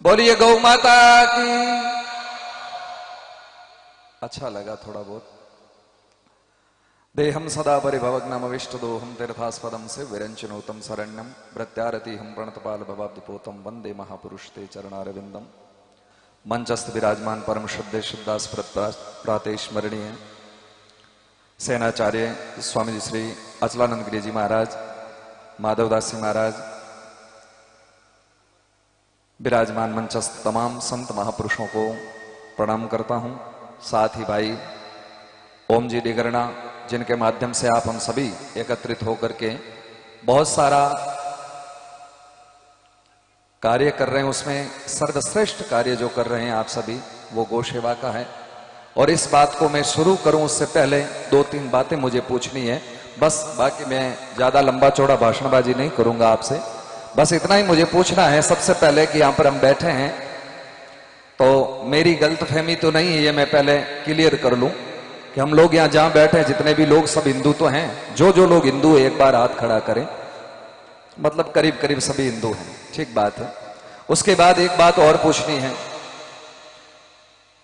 बोलिए गौ माता की। अच्छा लगा थोड़ा बहुत। देहम सदा परिभवग्नमविष्टदोहम तीर्थास्पदम से विरंचनोतम शरण्यम प्रत्यारति हम प्रणतपाल भवाब्धिपोतम वंदे महापुरुष ते चरणारविंदम। मंचस्थ विराजमान परम श्रद्धे शुद्धास्पृत प्रातेस्मरणीय सेनाचार्य स्वामी जी श्री अचलानंद गिरी जी महाराज, माधवदास जी महाराज, विराजमान मंचस्थ तमाम संत महापुरुषों को प्रणाम करता हूं। साथ ही भाई ओम जी डिगरना, जिनके माध्यम से आप हम सभी एकत्रित होकर के बहुत सारा कार्य कर रहे हैं, उसमें सर्वश्रेष्ठ कार्य जो कर रहे हैं आप सभी वो गौ सेवा का है। और इस बात को मैं शुरू करूं उससे पहले दो तीन बातें मुझे पूछनी है बस। बाकी मैं ज्यादा लंबा चौड़ा भाषणबाजी नहीं करूंगा आपसे, बस इतना ही मुझे पूछना है। सबसे पहले कि यहां पर हम बैठे हैं तो मेरी गलतफहमी तो नहीं है, ये मैं पहले क्लियर कर लूं कि हम लोग यहां जहां बैठे हैं जितने भी लोग सब हिंदू तो हैं। जो लोग हिंदू है एक बार हाथ खड़ा करें, मतलब करीब करीब सभी हिंदू हैं, ठीक बात है। उसके बाद एक बात और पूछनी है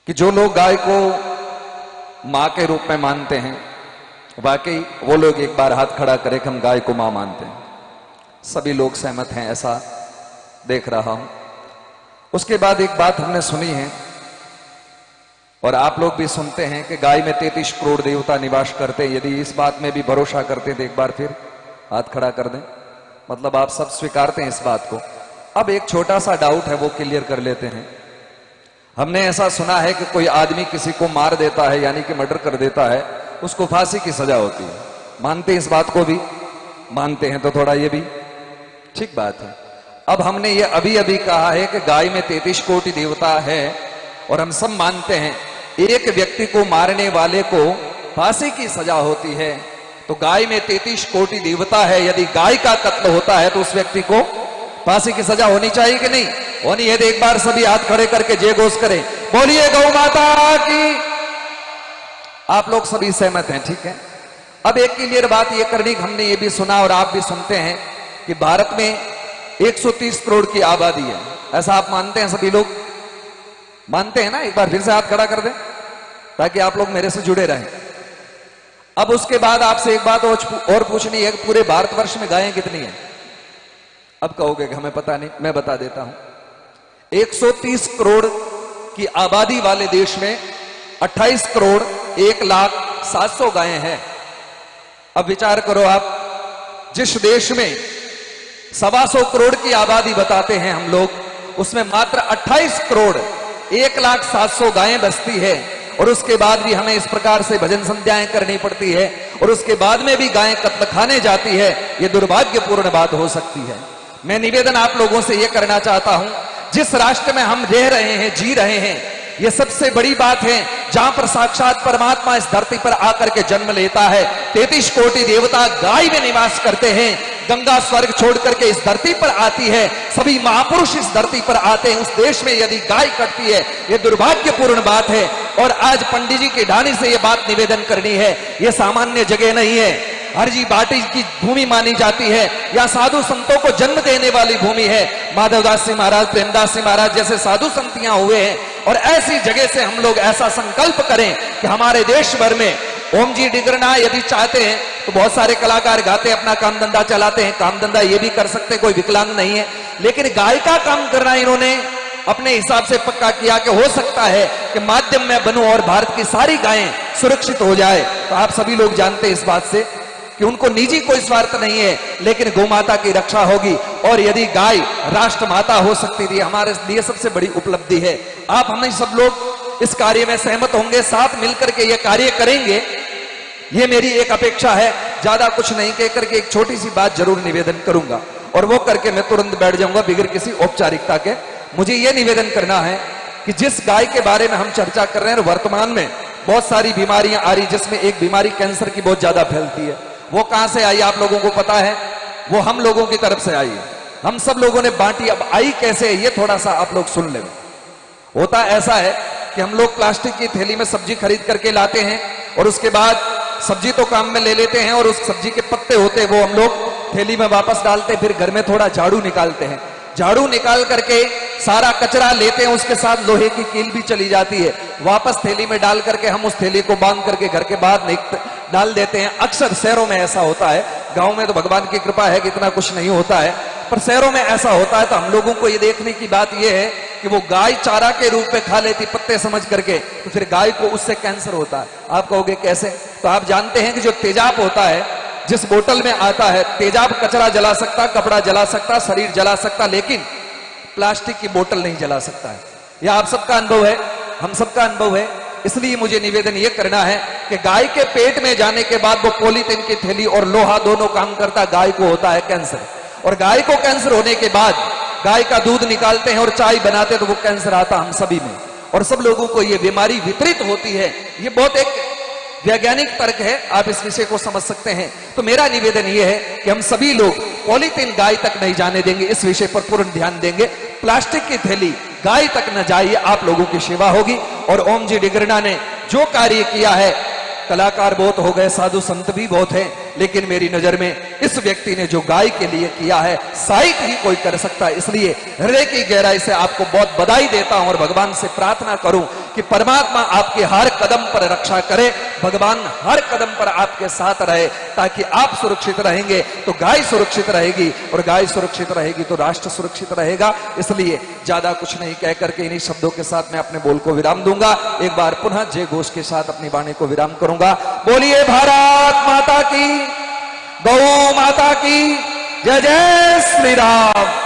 कि जो लोग गाय को मां के रूप में मानते हैं, वाकई वो लोग एक बार हाथ खड़ा करें कि हम गाय को मां मानते हैं। सभी लोग सहमत हैं, ऐसा देख रहा हूं। उसके बाद एक बात हमने सुनी है और आप लोग भी सुनते हैं कि गाय में 33 करोड़ देवता निवास करते हैं। यदि इस बात में भी भरोसा करते हैं तो एक बार फिर हाथ खड़ा कर दें, मतलब आप सब स्वीकारते हैं इस बात को। अब एक छोटा सा डाउट है, वो क्लियर कर लेते हैं। हमने ऐसा सुना है कि कोई आदमी किसी को मार देता है, यानी कि मर्डर कर देता है, उसको फांसी की सजा होती है। मानते हैं इस बात को भी? मानते हैं तो थोड़ा ये भी ठीक बात है। अब हमने ये अभी अभी कहा है कि गाय में 33 कोटि देवता है और हम सब मानते हैं एक व्यक्ति को मारने वाले को फांसी की सजा होती है। तो गाय में 33 कोटि देवता है, यदि गाय का कत्ल होता है तो उस व्यक्ति को फांसी की सजा होनी चाहिए कि नहीं होनी है? तो एक बार सभी हाथ खड़े करके जय घोष करें, बोलिए गौ माता की। आप लोग सभी सहमत हैं, ठीक है। अब एक क्लियर बात ये करनी, हमने ये भी सुना और आप भी सुनते हैं कि भारत में 130 करोड़ की आबादी है। ऐसा आप मानते हैं? सभी लोग मानते हैं ना? एक बार फिर से हाथ खड़ा कर दें ताकि आप लोग मेरे से जुड़े रहें। अब उसके बाद आपसे एक बात और पूछनी है, पूरे भारतवर्ष में गायें कितनी है? अब कहोगे कि हमें पता नहीं, मैं बता देता हूं। 130 करोड़ की आबादी वाले देश में 28 करोड़ 1,07,000 गायें हैं। अब विचार करो आप, जिस देश में 125 करोड़ की आबादी बताते हैं हम लोग, उसमें मात्र 28 करोड़ 1,07,000 गायें बसती है। और उसके बाद भी हमें इस प्रकार से भजन संध्याएं करनी पड़ती है और उसके बाद में भी गायें कत्ल खाने जाती है। यह दुर्भाग्यपूर्ण बात हो सकती है। मैं निवेदन आप लोगों से यह करना चाहता हूं, जिस राष्ट्र में हम रह रहे हैं, जी रहे हैं, यह सबसे बड़ी बात है जहां पर साक्षात परमात्मा इस धरती पर आकर के जन्म लेता है। 33 कोटि देवता गाय में निवास करते हैं। गंगा स्वर्ग छोड़ करके इस धरती पर आती है, सभी महापुरुष इस धरती पर आते हैं। उस देश में यदि गाय कटती है, यह दुर्भाग्यपूर्ण बात है। और आज पंडित जी की ढाणी से यह बात निवेदन करनी है, यह सामान्य जगह नहीं है, हरजी बाटी की भूमि मानी जाती है, या साधु संतों को जन्म देने वाली भूमि है। माधवदास जी महाराज, प्रेमदास जी महाराज जैसे साधु संत यहां हुए हैं। और ऐसी जगह से हम लोग ऐसा संकल्प करें कि हमारे देश भर में ओम जी डिगरना यदि चाहते हैं तो बहुत सारे कलाकार गाते हैं, अपना काम धंधा चलाते हैं, काम धंधा ये भी कर सकते हैं, कोई विकलांग नहीं है। लेकिन गाय का काम करना इन्होंने अपने हिसाब से पक्का किया कि हो सकता है कि माध्यम में बनूं और भारत की सारी गायें सुरक्षित हो जाए। तो आप सभी लोग जानते हैं इस बात से कि उनको निजी कोई स्वार्थ नहीं है, लेकिन गौ माता की रक्षा होगी। और यदि गाय राष्ट्र माता हो सकती थी, हमारे लिए सबसे बड़ी उपलब्धि है। आप हमें सब लोग इस कार्य में सहमत होंगे, साथ मिलकर के ये कार्य करेंगे, ये मेरी एक अपेक्षा है। ज्यादा कुछ नहीं कह करके एक छोटी सी बात जरूर निवेदन करूंगा और वो करके मैं तुरंत बैठ जाऊंगा बिगर किसी औपचारिकता के। मुझे ये निवेदन करना है कि जिस गाय के बारे में हम चर्चा कर रहे हैं, वर्तमान में बहुत सारी बीमारियां आ रही, जिसमें एक बीमारी कैंसर की बहुत ज्यादा फैलती है। वो कहां से आई आप लोगों को पता है? वो हम लोगों की तरफ से आई है, हम सब लोगों ने बांटी। अब आई कैसे है ये थोड़ा सा आप लोग सुन ले। होता ऐसा है कि हम लोग प्लास्टिक की थैली में सब्जी खरीद करके लाते हैं और उसके बाद सब्जी तो काम में ले लेते हैं और उस सब्जी के पत्ते होते हैं वो हम लोग थैली में वापस डालते हैं, फिर घर में थोड़ा झाड़ू निकालते हैं। झाड़ू निकाल करके सारा कचरा लेते हैं, उसके साथ लोहे की कील भी चली जाती है, वापस थैली में डाल करके हम उस थैली को बांध करके घर के बाहर डाल देते हैं। अक्सर शहरों में ऐसा होता है, गांव में तो भगवान की कृपा है कि इतना कुछ नहीं होता है, पर शहरों में ऐसा होता है। तो हम लोगों को ये देखने की बात यह है कि वो गाय चारा के रूप में खा लेती पत्ते समझ करके, तो फिर गाय को उससे कैंसर होता है। आप कहोगे कैसे? तो आप जानते हैं कि जो तेजाब होता है, जिस बोतल में आता है, तेजाब कचरा जला सकता, कपड़ा जला सकता, शरीर जला सकता, लेकिन प्लास्टिक की बोतल नहीं जला सकता है। यह आप सबका अनुभव है, हम सबका अनुभव है। इसलिए मुझे निवेदन यह करना है कि गाय के पेट में जाने के बाद वो पॉलीथीन की थैली और लोहा दोनों काम करता, गाय को होता है कैंसर। और गाय को कैंसर होने के बाद गाय का दूध निकालते हैं और चाय बनाते हैं तो वो कैंसर आता हम सभी में, और सब लोगों को ये बीमारी विपरीत होती है। ये बहुत एक वैज्ञानिक तर्क है, आप इस विषय को समझ सकते हैं। तो मेरा निवेदन यह है कि हम सभी लोग पॉलीथीन गाय तक नहीं जाने देंगे, इस विषय पर पूर्ण ध्यान देंगे। प्लास्टिक की थैली गाय तक न जाइए, आप लोगों की सेवा होगी। और ओम जी डिगरना ने जो कार्य किया है, कलाकार बहुत हो गए, साधु संत भी बहुत हैं, लेकिन मेरी नजर में इस व्यक्ति ने जो गाय के लिए किया है शायद ही कोई कर सकता है। इसलिए हृदय की गहराई से आपको बहुत बधाई देता हूं और भगवान से प्रार्थना करूं कि परमात्मा आपके हर कदम पर रक्षा करे, भगवान हर कदम पर आपके साथ रहे, ताकि आप सुरक्षित रहेंगे तो गाय सुरक्षित रहेगी, और गाय सुरक्षित रहेगी तो राष्ट्र सुरक्षित रहेगा। इसलिए ज्यादा कुछ नहीं कह करके इन्हीं शब्दों के साथ मैं अपने बोल को विराम दूंगा। एक बार पुनः जय घोष के साथ अपनी वाणी को विराम करूंगा। बोलिए भारत माता की, गौ माता की जय। जय श्री राम।